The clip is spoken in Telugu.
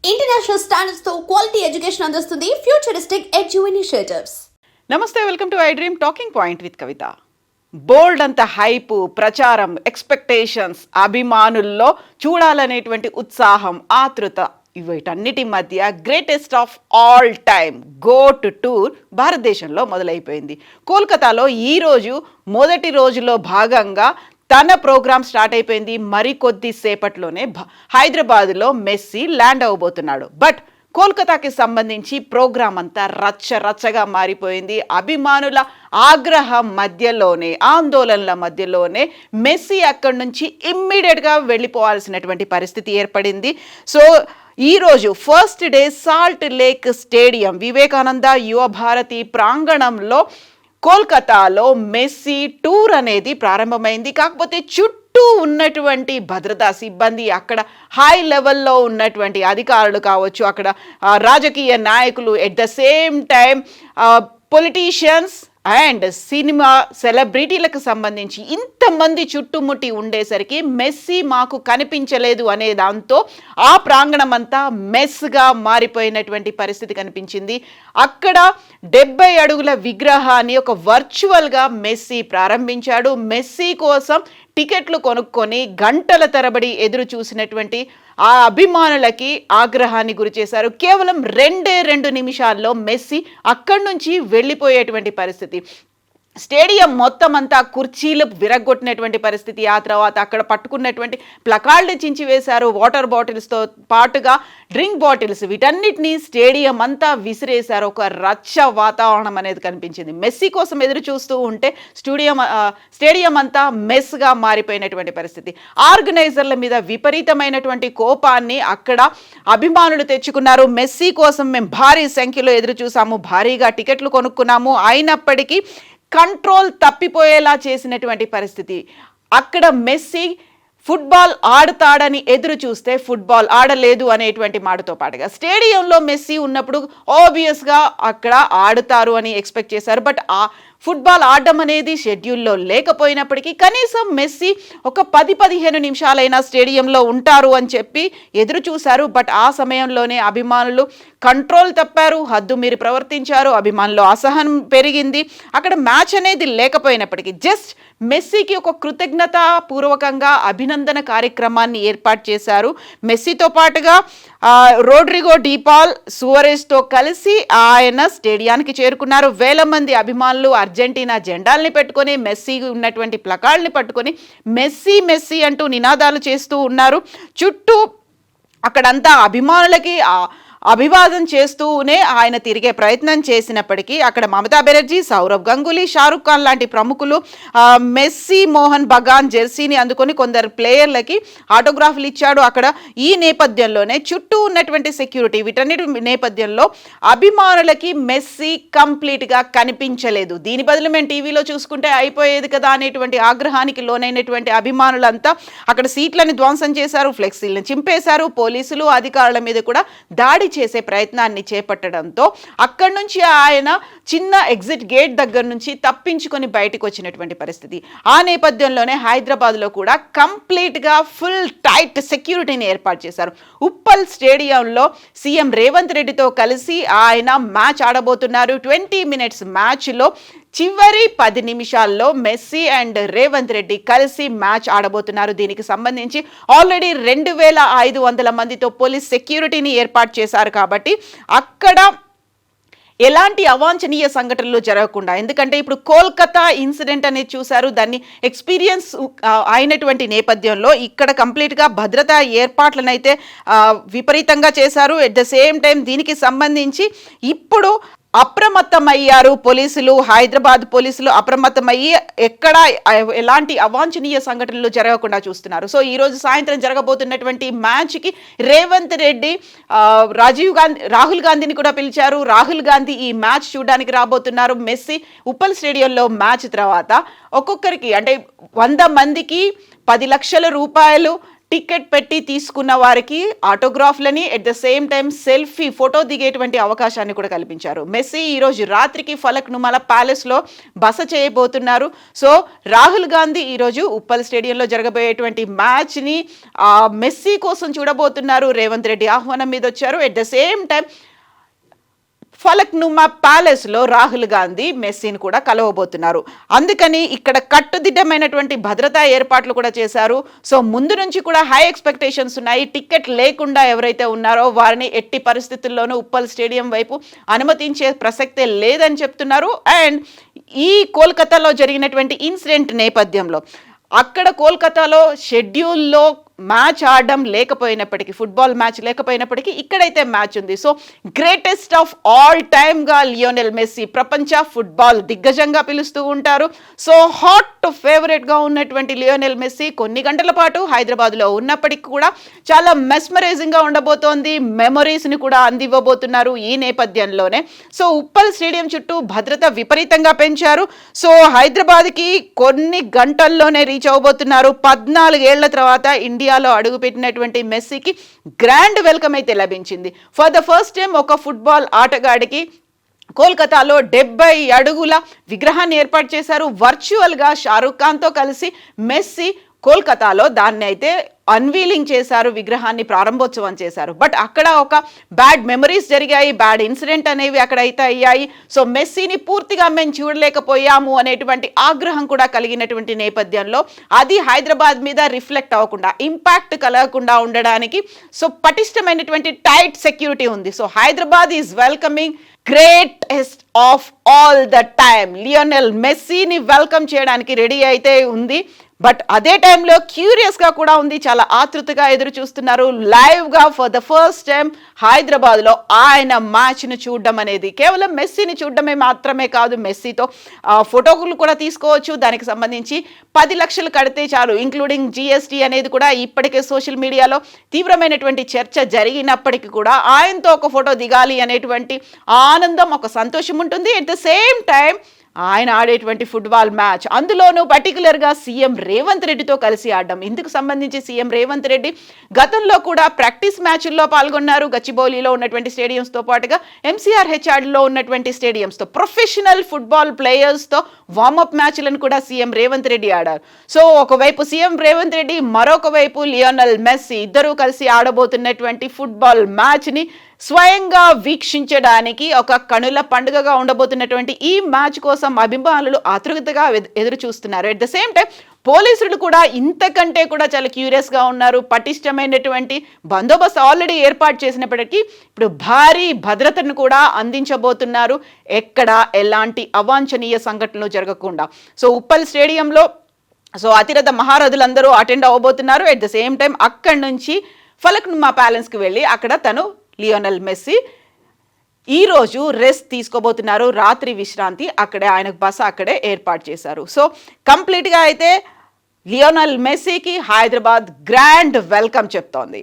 ఇంటర్నేషనల్ స్టాండర్డ్స్ తో క్వాలిటీ ఎడ్యుకేషన్ అందిస్తుంది ఫ్యూచరిస్టిక్ ఎడ్యు ఇనిషియేటివ్స్. నమస్తే, welcome to I dream talking point with Kavitha. బోల్డ్ అంత హైపు, ప్రచారం, ఎక్స్పెక్టేషన్స్, అభిమానుల్లో చూడాలనేటువంటి ఉత్సాహం, ఆతృత, వీటన్నిటి మధ్య greatest of all time GOAT tour భారతదేశంలో మొదలైపోయింది. కోల్కతాలో ఈరోజు మొదటి రోజులో భాగంగా తన ప్రోగ్రామ్ స్టార్ట్ అయిపోయింది. మరికొద్ది సేపట్లోనే హైదరాబాద్లో మెస్సీ ల్యాండ్ అవ్వబోతున్నాడు. బట్ కోల్కతాకి సంబంధించి ప్రోగ్రామ్ అంతా రచ్చరచ్చగా మారిపోయింది. అభిమానుల ఆగ్రహం మధ్యలోనే, ఆందోళనల మధ్యలోనే మెస్సీ అక్కడి నుంచి ఇమ్మీడియట్గా వెళ్ళిపోవాల్సినటువంటి పరిస్థితి ఏర్పడింది. సో ఈరోజు first day salt lake stadium, Vivekananda యువ భారతి ప్రాంగణంలో కోల్కతాలో మెస్సీ టూర్ అనేది ప్రారంభమైంది. కాకపోతే చుట్టూ ఉన్నటువంటి భద్రతా సిబ్బంది, అక్కడ హై లెవెల్లో ఉన్నటువంటి అధికారులు కావచ్చు, అక్కడ రాజకీయ నాయకులు, at the same time politicians and cinema సెలబ్రిటీలకు సంబంధించి ఇంతమంది చుట్టుముట్టి ఉండేసరికి మెస్సీ మాకు కనిపించలేదు అనే దాంతో ఆ ప్రాంగణం అంతా మెస్గా మారిపోయినటువంటి పరిస్థితి కనిపించింది. అక్కడ 70 అడుగుల విగ్రహాన్ని ఒక వర్చువల్గా మెస్సీ ప్రారంభించాడు. మెస్సీ కోసం టికెట్లు కొనుక్కొని గంటల తరబడి ఎదురు చూసినటువంటి ఆ అభిమానులకి ఆగ్రహాన్ని గురి చేశారు. కేవలం 2 నిమిషాల్లో మెస్సీ అక్కడి నుంచి వెళ్ళిపోయేటువంటి పరిస్థితి. స్టేడియం మొత్తం అంతా కుర్చీలు విరగొట్టినటువంటి పరిస్థితి. ఆ తర్వాత అక్కడ పట్టుకున్నటువంటి ప్లకార్డులు చించివేశారు. వాటర్ బాటిల్స్తో పాటుగా డ్రింక్ బాటిల్స్, వీటన్నిటినీ స్టేడియం అంతా విసిరేశారు. ఒక రచ్చ వాతావరణం అనేది కనిపించింది. మెస్సీ కోసం ఎదురు చూస్తూ ఉంటే స్టేడియం అంతా మెస్గా మారిపోయినటువంటి పరిస్థితి. ఆర్గనైజర్ల మీద విపరీతమైనటువంటి కోపాన్ని అక్కడ అభిమానులు తెచ్చుకున్నారు. మెస్సీ కోసం మేము భారీ సంఖ్యలో ఎదురు చూసాము, భారీగా టికెట్లు కొనుక్కున్నాము, అయినప్పటికీ కంట్రోల్ తప్పిపోయేలా చేసినటువంటి పరిస్థితి. అక్కడ మెస్సీ ఫుట్బాల్ ఆడతాడని ఎదురు చూస్తే ఫుట్బాల్ ఆడలేదు అనేటువంటి మాటతో పాటుగా స్టేడియంలో మెస్సీ ఉన్నప్పుడు ఆబ్వియస్గా అక్కడ ఆడుతారు అని ఎక్స్పెక్ట్ చేశారు. బట్ ఆ ఫుట్బాల్ ఆడడం అనేది షెడ్యూల్లో లేకపోయినప్పటికీ కనీసం మెస్సీ ఒక 10-15 నిమిషాలైనా స్టేడియంలో ఉంటారు అని చెప్పి ఎదురు చూశారు. బట్ ఆ సమయంలోనే అభిమానులు కంట్రోల్ తప్పారు, హద్దు మీరు ప్రవర్తించారు, అభిమానులు అసహనం పెరిగింది. అక్కడ మ్యాచ్ అనేది లేకపోయినప్పటికీ జస్ట్ మెస్సీకి ఒక కృతజ్ఞతాపూర్వకంగా అభినందన కార్యక్రమాన్ని ఏర్పాటు చేశారు. మెస్సీతో పాటుగా రోడ్రిగో డిపాల్, సువరెస్తో కలిసి ఆయన స్టేడియానికి చేరుకున్నారు. వేల మంది అభిమానులు అర్జెంటీనా జెండాల్ని పెట్టుకొని, మెస్సీ ఉన్నటువంటి ప్లకార్డ్ని పట్టుకొని మెస్సీ మెస్సీ అంటూ నినాదాలు చేస్తూ ఉన్నారు. చుట్టూ అక్కడంతా అభిమానులకి అభివాదం చేస్తూనే ఆయన తిరిగే ప్రయత్నం చేసినప్పటికీ అక్కడ మమతా బెనర్జీ, సౌరవ్ గంగూలీ, షారుఖ్ ఖాన్ లాంటి ప్రముఖులు మెస్సీ మోహన్ బగాన్ జెర్సీని అందుకొని కొందరు ప్లేయర్లకి ఆటోగ్రాఫ్లు ఇచ్చాడు. అక్కడ ఈ నేపథ్యంలోనే చుట్టూ ఉన్నటువంటి సెక్యూరిటీ, వీటన్నిటి నేపథ్యంలో అభిమానులకి మెస్సీ కంప్లీట్గా కనిపించలేదు. దీని బదులు మేము టీవీలో చూసుకుంటే అయిపోయేది కదా అనేటువంటి ఆగ్రహానికి లోనైనటువంటి అభిమానులంతా అక్కడ సీట్లను ధ్వంసం చేశారు, ఫ్లెక్సీలను చింపేశారు. పోలీసులు అధికారుల మీద కూడా దాడి చేసే ప్రయత్నాన్ని చేపట్టడంతో అక్కడి నుంచి ఆయన చిన్న ఎగ్జిట్ గేట్ దగ్గర నుంచి తప్పించుకొని బయటకు వచ్చినటువంటి పరిస్థితి. ఆ నేపథ్యంలోనే హైదరాబాద్లో కూడా కంప్లీట్గా ఫుల్ టైట్ సెక్యూరిటీని ఏర్పాటు చేశారు. ఉప్పల్ స్టేడియంలో సీఎం రేవంత్ రెడ్డితో కలిసి ఆయన మ్యాచ్ ఆడబోతున్నారు. 20 మినిట్స్ మ్యాచ్లో చివరి 10 నిమిషాల్లో మెస్సీ అండ్ రేవంత్ రెడ్డి కలిసి మ్యాచ్ ఆడబోతున్నారు. దీనికి సంబంధించి ఆల్రెడీ 2500 మందితో పోలీస్ సెక్యూరిటీని ఏర్పాటు చేశారు. కాబట్టి అక్కడ ఎలాంటి అవాంఛనీయ సంఘటనలు జరగకుండా, ఎందుకంటే ఇప్పుడు కోల్కతా ఇన్సిడెంట్ అనేది చూశారు, దాన్ని ఎక్స్పీరియన్స్ అయినటువంటి నేపథ్యంలో ఇక్కడ కంప్లీట్గా భద్రతా ఏర్పాట్లనైతే విపరీతంగా చేశారు. ఎట్ ద సేమ్ టైం దీనికి సంబంధించి ఇప్పుడు అప్రమత్తమయ్యారు పోలీసులు, హైదరాబాద్ పోలీసులు అప్రమత్తమయ్యి ఎక్కడ ఎలాంటి అవాంఛనీయ సంఘటనలు జరగకుండా చూస్తున్నారు. సో ఈరోజు సాయంత్రం జరగబోతున్నటువంటి మ్యాచ్కి రేవంత్ రెడ్డి రాహుల్ గాంధీని కూడా పిలిచారు. రాహుల్ గాంధీ ఈ మ్యాచ్ చూడడానికి రాబోతున్నారు. మెస్సీ ఉప్పల్ స్టేడియంలో మ్యాచ్ తర్వాత ఒక్కొక్కరికి అంటే 100 మందికి 10 లక్షల రూపాయలు టికెట్ పెట్టి తీసుకున్న వారికి ఆటోగ్రాఫ్లని at the same time selfie photo దిగేటువంటి అవకాశాన్ని కూడా కల్పించారు. మెస్సీ ఈరోజు రాత్రికి ఫలక్ నుమాల ప్యాలెస్లో బస చేయబోతున్నారు. సో రాహుల్ గాంధీ ఈరోజు ఉప్పల్ స్టేడియంలో జరగబోయేటువంటి మ్యాచ్ని మెస్సీ కోసం చూడబోతున్నారు. రేవంత్ రెడ్డి ఆహ్వానం మీద వచ్చారు. At the same time Falak నుమా ప్యాలెస్లో రాహుల్ గాంధీ మెస్సీని కూడా కలవబోతున్నారు. అందుకని ఇక్కడ కట్టుదిట్టమైనటువంటి భద్రతా ఏర్పాట్లు కూడా చేశారు. సో ముందు నుంచి కూడా హై ఎక్స్పెక్టేషన్స్ ఉన్నాయి. టికెట్ లేకుండా ఎవరైతే ఉన్నారో వారిని ఎట్టి పరిస్థితుల్లోనూ ఉప్పల్ స్టేడియం వైపు అనుమతించే ప్రసక్తే లేదని చెప్తున్నారు. అండ్ ఈ కోల్కతాలో జరిగినటువంటి ఇన్సిడెంట్ నేపథ్యంలో అక్కడ కోల్కతాలో షెడ్యూల్లో మ్యాచ్ ఆడడం లేకపోయినప్పటికీ, ఫుట్బాల్ మ్యాచ్ లేకపోయినప్పటికీ ఇక్కడైతే మ్యాచ్ ఉంది. సో గ్రేటెస్ట్ ఆఫ్ ఆల్ టైమ్గా లియోనెల్ మెస్సీ ప్రపంచ ఫుట్బాల్ దిగ్గజంగా పిలుస్తూ ఉంటారు. సో హాట్ ఫేవరెట్గా ఉన్నటువంటి లియోనెల్ మెస్సీ కొన్ని గంటల పాటు హైదరాబాద్లో ఉన్నప్పటికీ కూడా చాలా మెస్మరైజింగ్గా ఉండబోతోంది. మెమొరీస్ని కూడా అందివ్వబోతున్నారు ఈ నేపథ్యంలోనే. సో ఉప్పల్ స్టేడియం చుట్టూ భద్రత విపరీతంగా పెంచారు. సో హైదరాబాద్కి కొన్ని గంటల్లోనే రీచ్ అవబోతున్నారు. 14 ఏళ్ల తర్వాత ఇండియాలో అడుగుపెట్టినటువంటి మెస్సీకి గ్రాండ్ వెల్కమ్ అయితే లభించింది. ఫర్ ద ఫస్ట్ టైం ఒక ఫుట్బాల్ ఆటగాడికి కోల్కతాలో 70 అడుగుల విగ్రహాన్ని ఏర్పాటు చేశారు. వర్చువల్గా షారూఖ్ ఖాన్తో కలిసి మెస్సీ కోల్కతాలో దాన్ని అయితే అన్వీలింగ్ చేశారు, విగ్రహాన్ని ప్రారంభోత్సవం చేశారు. బట్ అక్కడ ఒక బ్యాడ్ మెమరీస్ జరిగాయి, బ్యాడ్ ఇన్సిడెంట్ అనేవి అక్కడైతే అయ్యాయి. సో మెస్సీని పూర్తిగా మేము చూడలేకపోయాము అనేటువంటి ఆగ్రహం కూడా కలిగినటువంటి నేపథ్యంలో అది హైదరాబాద్ మీద రిఫ్లెక్ట్ అవ్వకుండా, ఇంపాక్ట్ కలగకుండా ఉండడానికి సో పటిష్టమైనటువంటి టైట్ సెక్యూరిటీ ఉంది. So Hyderabad is welcoming greatest of all the time Lionel మెస్సీని వెల్కమ్ చేయడానికి రెడీ అయితే ఉంది. బట్ అదే టైంలో క్యూరియస్గా కూడా ఉంది, చాలా ఆతృతగా ఎదురు చూస్తున్నారు. లైవ్గా ఫర్ ద ఫస్ట్ టైం హైదరాబాద్లో ఆయన మ్యాచ్ను చూడడం అనేది కేవలం మెస్సీని చూడడమే మాత్రమే కాదు, మెస్సీతో ఫోటోలు కూడా తీసుకోవచ్చు. దానికి సంబంధించి 10 లక్షలు కడితే చాలు, ఇంక్లూడింగ్ GST అనేది కూడా ఇప్పటికే సోషల్ మీడియాలో తీవ్రమైనటువంటి చర్చ జరిగినప్పటికీ కూడా ఆయనతో ఒక ఫోటో దిగాలి అనేటువంటి ఆనందం, ఒక సంతోషం ఉంటుంది. ఎట్ ద సేమ్ టైం ఆయన ఆడేటువంటి ఫుట్బాల్ మ్యాచ్, అందులోనూ పర్టికులర్గా సీఎం రేవంత్ రెడ్డితో కలిసి ఆడడం. ఇందుకు సంబంధించి సీఎం రేవంత్ రెడ్డి గతంలో కూడా ప్రాక్టీస్ మ్యాచ్ల్లో పాల్గొన్నారు. గచ్చిబౌలిలో ఉన్నటువంటి స్టేడియంస్తో పాటుగా MCRHRలో ఉన్నటువంటి స్టేడియంస్తో ప్రొఫెషనల్ ఫుట్బాల్ ప్లేయర్స్తో వార్మప్ మ్యాచ్లను కూడా సీఎం రేవంత్ రెడ్డి ఆడారు. సో ఒకవైపు సీఎం రేవంత్ రెడ్డి, మరొక వైపు లియోనెల్ మెస్సీ ఇద్దరూ కలిసి ఆడబోతున్నటువంటి ఫుట్బాల్ మ్యాచ్ని స్వయంగా వీక్షించడానికి ఒక కనుల పండుగగా ఉండబోతున్నటువంటి ఈ మ్యాచ్ కోసం అభిమానులు ఆతృతగా ఎదురు చూస్తున్నారు. ఎట్ ద సేమ్ టైం పోలీసులు కూడా ఇంతకంటే కూడా చాలా క్యూరియస్గా ఉన్నారు. పటిష్టమైనటువంటి బందోబస్తు ఆల్రెడీ ఏర్పాటు చేసినప్పటికీ ఇప్పుడు భారీ భద్రతను కూడా అందించబోతున్నారు, ఎక్కడ ఎలాంటి అవాంఛనీయ సంఘటనలు జరగకుండా. సో ఉప్పల్ స్టేడియంలో సో అతిరథ మహారథులందరూ అటెండ్ అవ్వబోతున్నారు. ఎట్ ద సేమ్ టైం అక్కడి నుంచి ఫలక్ నుమా ప్యాలెస్కి వెళ్ళి అక్కడ తను లియోనెల్ మెస్సీ ఈరోజు రెస్ట్ తీసుకోబోతున్నారు, రాత్రి విశ్రాంతి. అక్కడే ఆయనకు బస అక్కడే ఏర్పాటు చేశారు. సో కంప్లీట్గా అయితే లియోనెల్ మెస్సీకి హైదరాబాద్ గ్రాండ్ వెల్కమ్ చెప్తోంది.